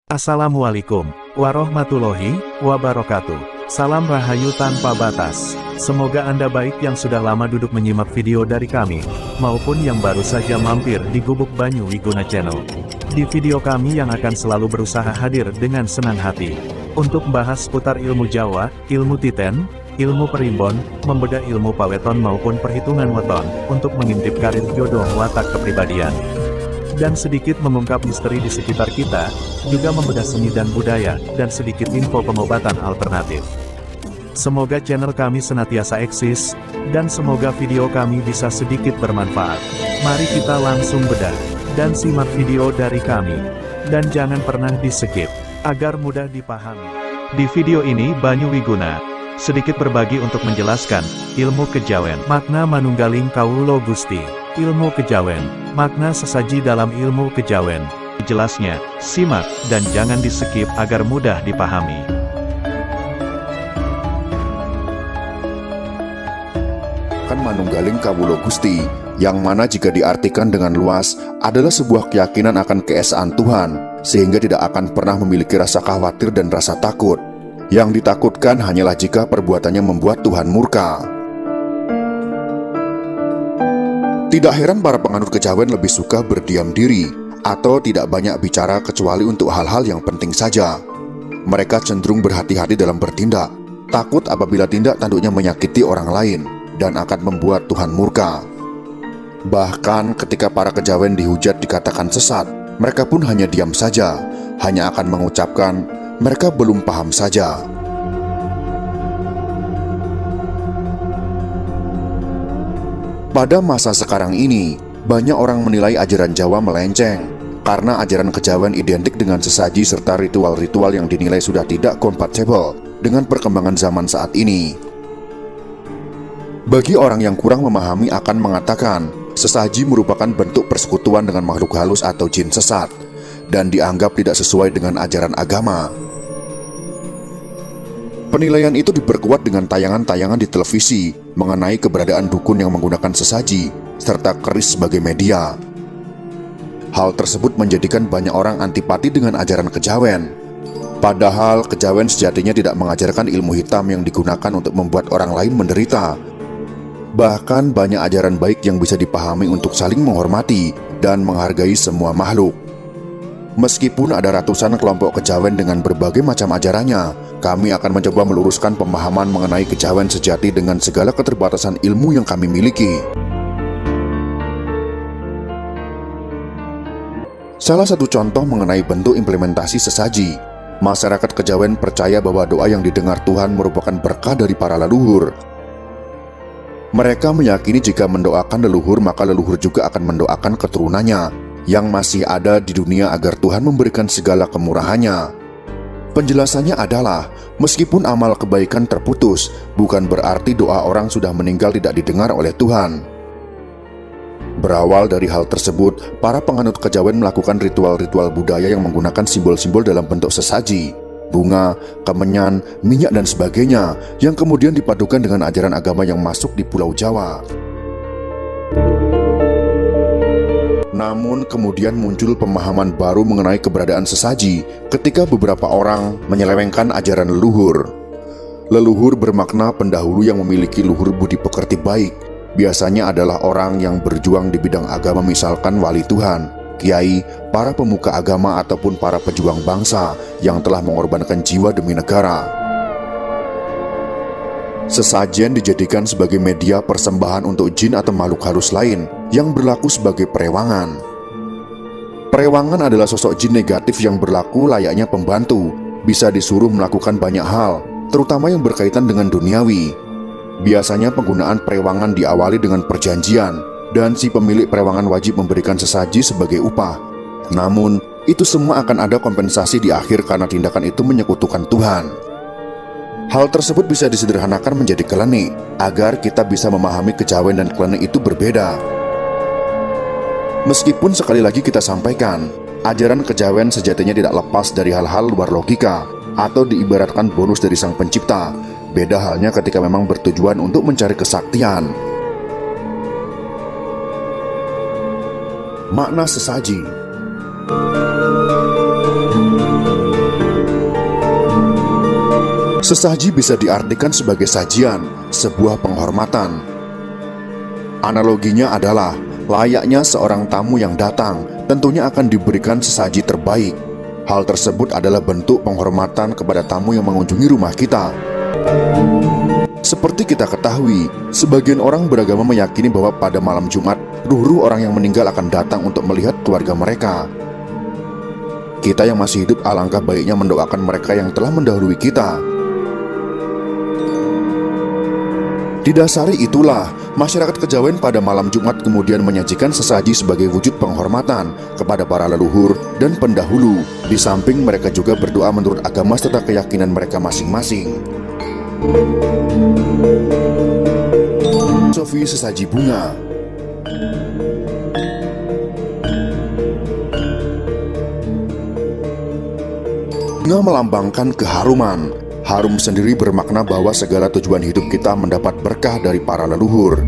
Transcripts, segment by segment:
Assalamualaikum warahmatullahi wabarakatuh. Salam rahayu tanpa batas. Semoga Anda baik yang sudah lama duduk menyimak video dari kami, maupun yang baru saja mampir di Gubuk Banyu Wiguna Channel. Di video kami yang akan selalu berusaha hadir dengan senang hati, untuk membahas seputar ilmu Jawa, ilmu Titen, ilmu Perimbon, membedah ilmu Paweton maupun perhitungan weton, untuk mengintip karir jodoh watak kepribadian. Dan sedikit mengungkap misteri di sekitar kita, juga membedah seni dan budaya, dan sedikit info pengobatan alternatif. Semoga channel kami senantiasa eksis, dan semoga video kami bisa sedikit bermanfaat. Mari kita langsung bedah, dan simak video dari kami. Dan jangan pernah di-skip, agar mudah dipahami. Di video ini Banyu Wiguna sedikit berbagi untuk menjelaskan ilmu kejawen, makna manunggaling kawulo Gusti. Ilmu kejawen, makna sesaji dalam ilmu kejawen. Jelasnya, simak, dan jangan di-skip agar mudah dipahami. Kan manunggaling kawulo Gusti, yang mana jika diartikan dengan luas, adalah sebuah keyakinan akan keesaan Tuhan, sehingga tidak akan pernah memiliki rasa khawatir dan rasa takut. Yang ditakutkan hanyalah jika perbuatannya membuat Tuhan murka. Tidak heran para penganut kejawen lebih suka berdiam diri atau tidak banyak bicara kecuali untuk hal-hal yang penting saja. Mereka cenderung berhati-hati dalam bertindak, takut apabila tindak tanduknya menyakiti orang lain dan akan membuat Tuhan murka. Bahkan ketika para kejawen dihujat dikatakan sesat, mereka pun hanya diam saja, hanya akan mengucapkan mereka belum paham saja. Pada masa sekarang ini, banyak orang menilai ajaran Jawa melenceng karena ajaran kejawen identik dengan sesaji serta ritual-ritual yang dinilai sudah tidak kompatibel dengan perkembangan zaman saat ini. Bagi orang yang kurang memahami akan mengatakan sesaji merupakan bentuk persekutuan dengan makhluk halus atau jin sesat dan dianggap tidak sesuai dengan ajaran agama. Penilaian itu diperkuat dengan tayangan-tayangan di televisi mengenai keberadaan dukun yang menggunakan sesaji serta keris sebagai media. Hal tersebut menjadikan banyak orang antipati dengan ajaran kejawen. Padahal kejawen sejatinya tidak mengajarkan ilmu hitam yang digunakan untuk membuat orang lain menderita. Bahkan banyak ajaran baik yang bisa dipahami untuk saling menghormati dan menghargai semua makhluk. Meskipun ada ratusan kelompok kejawen dengan berbagai macam ajarannya, kami akan mencoba meluruskan pemahaman mengenai kejawen sejati dengan segala keterbatasan ilmu yang kami miliki. Salah satu contoh mengenai bentuk implementasi sesaji, masyarakat kejawen percaya bahwa doa yang didengar Tuhan merupakan berkah dari para leluhur. Mereka meyakini jika mendoakan leluhur, maka leluhur juga akan mendoakan keturunannya yang masih ada di dunia agar Tuhan memberikan segala kemurahannya. Penjelasannya adalah, meskipun amal kebaikan terputus, bukan berarti doa orang sudah meninggal tidak didengar oleh Tuhan. Berawal dari hal tersebut, para penganut kejawen melakukan ritual-ritual budaya yang menggunakan simbol-simbol dalam bentuk sesaji, bunga, kemenyan, minyak dan sebagainya, yang kemudian dipadukan dengan ajaran agama yang masuk di Pulau Jawa. Namun kemudian muncul pemahaman baru mengenai keberadaan sesaji ketika beberapa orang menyelewengkan ajaran leluhur. Leluhur bermakna pendahulu yang memiliki luhur budi pekerti baik. Biasanya adalah orang yang berjuang di bidang agama, misalkan wali Tuhan, kiai, para pemuka agama ataupun para pejuang bangsa yang telah mengorbankan jiwa demi negara. Sesajen dijadikan sebagai media persembahan untuk jin atau makhluk halus lain yang berlaku sebagai perewangan. Perewangan adalah sosok jin negatif yang berlaku layaknya pembantu, bisa disuruh melakukan banyak hal, terutama yang berkaitan dengan duniawi. Biasanya penggunaan perewangan diawali dengan perjanjian, dan si pemilik perewangan wajib memberikan sesaji sebagai upah. Namun, itu semua akan ada kompensasi di akhir karena tindakan itu menyekutukan Tuhan. Hal tersebut bisa disederhanakan menjadi klenik, agar kita bisa memahami kejawen dan klenik itu berbeda. Meskipun sekali lagi kita sampaikan, ajaran kejawen sejatinya tidak lepas dari hal-hal luar logika, atau diibaratkan bonus dari sang pencipta. Beda halnya ketika memang bertujuan untuk mencari kesaktian. Makna sesaji. Sesaji bisa diartikan sebagai sajian, sebuah penghormatan. Analoginya adalah, layaknya seorang tamu yang datang, tentunya akan diberikan sesaji terbaik. Hal tersebut adalah bentuk penghormatan kepada tamu yang mengunjungi rumah kita. Seperti kita ketahui, sebagian orang beragama meyakini bahwa pada malam Jumat, ruh-ruh orang yang meninggal akan datang untuk melihat keluarga mereka. Kita yang masih hidup alangkah baiknya mendoakan mereka yang telah mendahului kita. Didasari itulah, masyarakat Kejawen pada malam Jumat kemudian menyajikan sesaji sebagai wujud penghormatan kepada para leluhur dan pendahulu. Di samping mereka juga berdoa menurut agama serta keyakinan mereka masing-masing. Filosofi sesaji bunga. Bunga melambangkan keharuman. Harum sendiri bermakna bahwa segala tujuan hidup kita mendapat berkah dari para leluhur.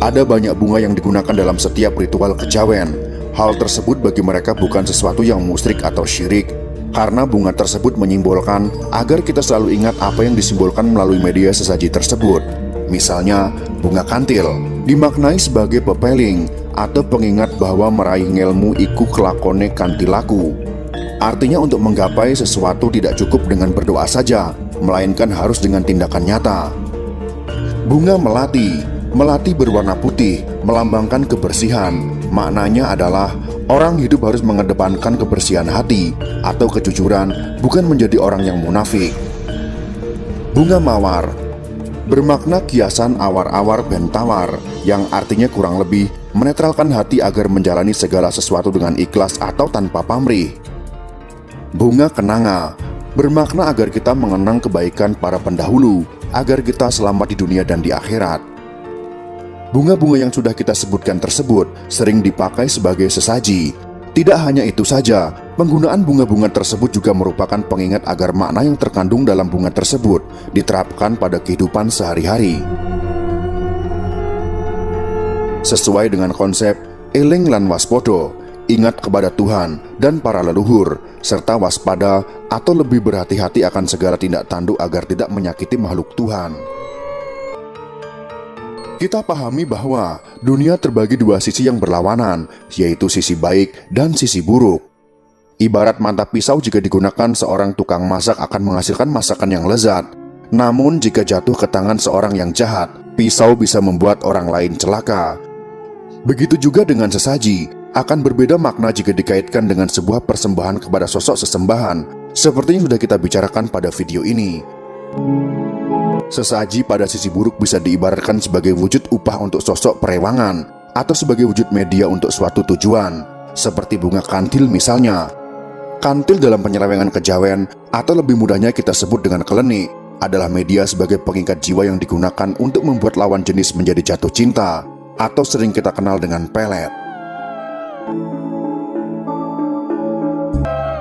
Ada banyak bunga yang digunakan dalam setiap ritual Kejawen. Hal tersebut bagi mereka bukan sesuatu yang musyrik atau syirik, karena bunga tersebut menyimbolkan agar kita selalu ingat apa yang disimbolkan melalui media sesaji tersebut. Misalnya, bunga kantil dimaknai sebagai pepeling atau pengingat bahwa meraih ngelmu iku kelakone kantilaku. Artinya untuk menggapai sesuatu tidak cukup dengan berdoa saja, melainkan harus dengan tindakan nyata. Bunga melati. Melati berwarna putih, melambangkan kebersihan. Maknanya adalah orang hidup harus mengedepankan kebersihan hati atau kejujuran, bukan menjadi orang yang munafik. Bunga mawar bermakna kiasan awar-awar ben tawar, yang artinya kurang lebih menetralkan hati agar menjalani segala sesuatu dengan ikhlas atau tanpa pamrih. Bunga kenanga bermakna agar kita mengenang kebaikan para pendahulu, agar kita selamat di dunia dan di akhirat. Bunga-bunga yang sudah kita sebutkan tersebut sering dipakai sebagai sesaji. Tidak hanya itu saja, penggunaan bunga-bunga tersebut juga merupakan pengingat agar makna yang terkandung dalam bunga tersebut diterapkan pada kehidupan sehari-hari. Sesuai dengan konsep eling lan waspodo, ingat kepada Tuhan dan para leluhur, serta waspada atau lebih berhati-hati akan segala tindak tanduk agar tidak menyakiti makhluk Tuhan. Kita pahami bahwa dunia terbagi dua sisi yang berlawanan, yaitu sisi baik dan sisi buruk. Ibarat mantap pisau, jika digunakan seorang tukang masak akan menghasilkan masakan yang lezat. Namun jika jatuh ke tangan seorang yang jahat, pisau bisa membuat orang lain celaka. Begitu juga dengan sesaji, akan berbeda makna jika dikaitkan dengan sebuah persembahan kepada sosok sesembahan, seperti yang sudah kita bicarakan pada video ini. Sesaji pada sisi buruk bisa diibaratkan sebagai wujud upah untuk sosok perewangan, atau sebagai wujud media untuk suatu tujuan, seperti bunga kantil misalnya. Kantil dalam penyelewengan Kejawen, atau lebih mudahnya kita sebut dengan klenik, adalah media sebagai pengikat jiwa yang digunakan untuk membuat lawan jenis menjadi jatuh cinta, atau sering kita kenal dengan pelet.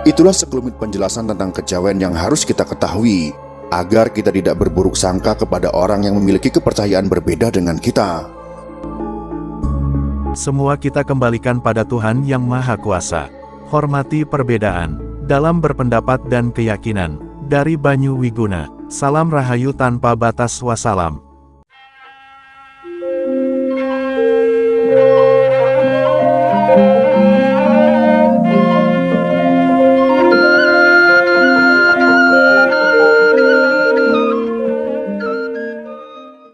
Itulah sekelumit penjelasan tentang Kejawen yang harus kita ketahui, agar kita tidak berburuk sangka kepada orang yang memiliki kepercayaan berbeda dengan kita. Semua kita kembalikan pada Tuhan Yang Maha Kuasa. Hormati perbedaan dalam berpendapat dan keyakinan. Dari Banyu Wiguna, salam rahayu tanpa batas, wassalam.